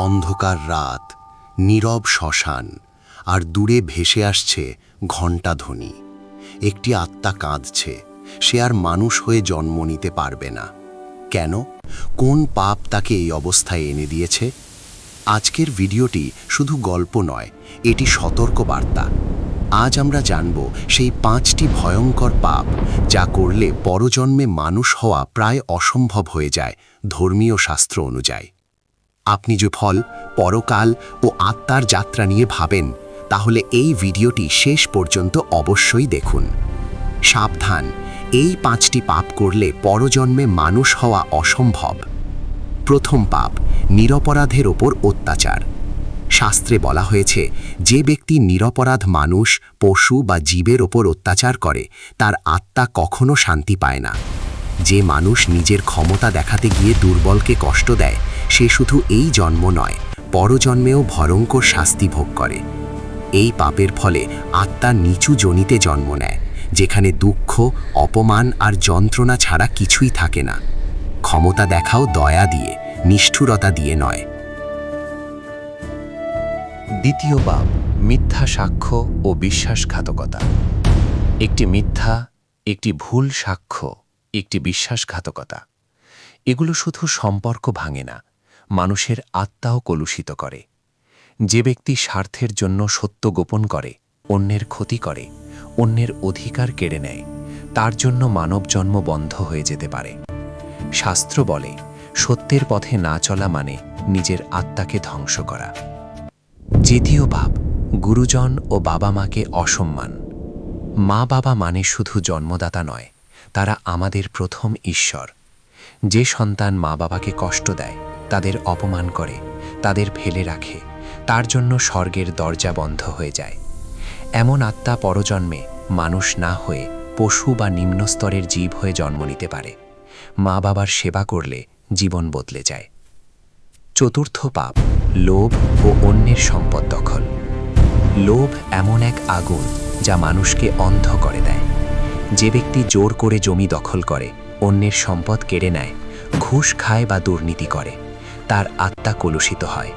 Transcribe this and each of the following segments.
অন্ধকার রাত, নীরব শ্মশান, আর দূরে ভেসে আসছে ঘণ্টাধ্বনি। একটি আত্মা কাঁদছে, সে আর মানুষ হয়ে জন্ম নিতে পারবে না। কেন? কোন পাপ তাকে এই অবস্থায় এনে দিয়েছে? আজকের ভিডিওটি শুধু গল্প নয়, এটি সতর্ক বার্তা। আজ আমরা জানব সেই 5টি ভয়ঙ্কর পাপ যা করলে পরজন্মে মানুষ হওয়া প্রায় অসম্ভব হয়ে যায় ধর্মীয় শাস্ত্র অনুযায়ী। আপনি যে ফল, পরকাল ও আত্মার যাত্রা নিয়ে ভাবেন, তাহলে এই ভিডিওটি শেষ পর্যন্ত অবশ্যই দেখুন। সাবধান, এই 5টি পাপ করলে পরজন্মে মানুষ হওয়া অসম্ভব। প্রথম পাপ, নিরপরাধের ওপর অত্যাচার। শাস্ত্রে বলা হয়েছে, যে ব্যক্তি নিরপরাধ মানুষ, পশু বা জীবের ওপর অত্যাচার করে, তার আত্মা কখনো শান্তি পায় না। যে মানুষ নিজের ক্ষমতা দেখাতে গিয়ে দুর্বলকে কষ্ট দেয়, সে শুধু এই জন্ম নয়, পরজন্মেও ভয়ঙ্কর শাস্তি ভোগ করে। এই পাপের ফলে আত্মা নিচু যোনিতে জন্ম নেয়, যেখানে দুঃখ, অপমান আর যন্ত্রণা ছাড়া কিছুই থাকে না। ক্ষমতা দেখাও দয়া দিয়ে, নিষ্ঠুরতা দিয়ে নয়। দ্বিতীয় পাপ, মিথ্যা সাক্ষ্য ও বিশ্বাসঘাতকতা। একটি মিথ্যা, একটি ভুল সাক্ষ্য, একটি বিশ্বাসঘাতকতা, এগুলো শুধু সম্পর্ক ভাঙে না, মানুষের আত্মাও কলুষিত করে। যে ব্যক্তি স্বার্থের জন্য সত্য গোপন করে, অন্যের ক্ষতি করে, অন্যের অধিকার কেড়ে নেয়, তার জন্য মানব জন্ম বন্ধ হয়ে যেতে পারে। শাস্ত্র বলে, সত্যের পথে না চলা মানে নিজের আত্মাকে ধ্বংস করা। তৃতীয় পাপ, গুরুজন ও বাবা মাকে অসম্মান। মা বাবা মানে শুধু জন্মদাতা নয়, তারা আমাদের প্রথম ঈশ্বর। যে সন্তান মা বাবাকে কষ্ট দেয়, তাদের অপমান করে, তাদের ফেলে রাখে, তার জন্য স্বর্গের দরজা বন্ধ হয়ে যায়। এমন আত্মা পরজন্মে মানুষ না হয়ে পশু বা নিম্নস্তরের জীব হয়ে জন্ম নিতে পারে। মা বাবার সেবা করলে জীবন বদলে যায়। চতুর্থ পাপ, লোভ ও অন্যের সম্পদ দখল। লোভ এমন এক আগুন যা মানুষকে অন্ধ করে দেয়। যে ব্যক্তি জোর করে জমি দখল করে, অন্যের সম্পদ কেড়ে নেয়, ঘুষ খায় বা দুর্নীতি করে, তার আত্মা কলুষিত হয়।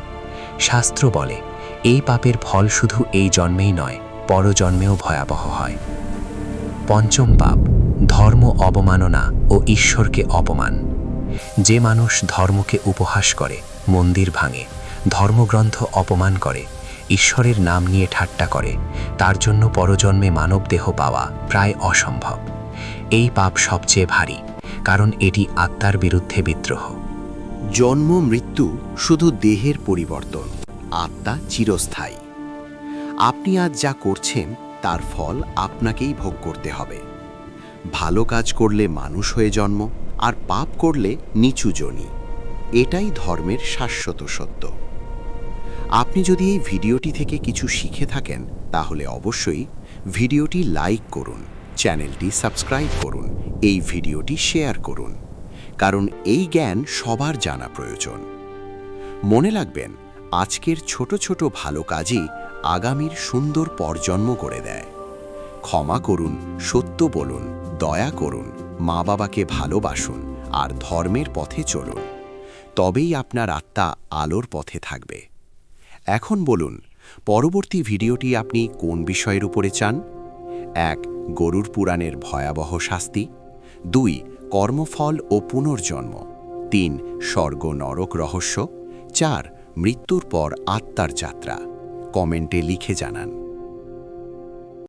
শাস্ত্র বলে, এই পাপের ফল শুধু এই জন্মেই নয়, পরজন্মেও ভয়াবহ হয়। পঞ্চম পাপ, ধর্ম অবমাননা ও ঈশ্বরকে অপমান। যে মানুষ ধর্মকে উপহাস করে, মন্দির ভাঙে, ধর্মগ্রন্থ অপমান করে, ঈশ্বরের নাম নিয়ে ঠাট্টা করে, তার জন্য পরজন্মে মানবদেহ পাওয়া প্রায় অসম্ভব। এই পাপ সবচেয়ে ভারী, কারণ এটি আত্মার বিরুদ্ধে বিদ্রোহ। জন্ম মৃত্যু শুধু দেহের পরিবর্তন, আত্মা চিরস্থায়ী। আপনি আজ যা করছেন তার ফল আপনাকেই ভোগ করতে হবে। ভালো কাজ করলে মানুষ হয়ে জন্ম, আর পাপ করলে নিচু যোনি। এটাই ধর্মের শাশ্বত সত্য। আপনি যদি এই ভিডিওটি থেকে কিছু শিখে থাকেন, তাহলে অবশ্যই ভিডিওটি লাইক করুন, চ্যানেলটি সাবস্ক্রাইব করুন, এই ভিডিওটি শেয়ার করুন, কারণ এই জ্ঞান সবার জানা প্রয়োজন। মনে রাখবেন, আজকের ছোট ছোট ভালো কাজই আগামীর সুন্দর পরজন্ম করে দেয়। ক্ষমা করুন, সত্য বলুন, দয়া করুন, মা বাবাকে ভালোবাসুন, আর ধর্মের পথে চলুন। তবেই আপনার আত্মা আলোর পথে থাকবে। এখন বলুন, পরবর্তী ভিডিওটি আপনি কোন বিষয়ের উপরে চান? 1. গরুর পুরাণের ভয়াবহ শাস্তি। 2. কর্মফল ও পুনর্জন্ম। 3. স্বর্গ নরক রহস্য। 4. মৃত্যুর পর আত্মার যাত্রা। কমেন্টে লিখে জানান।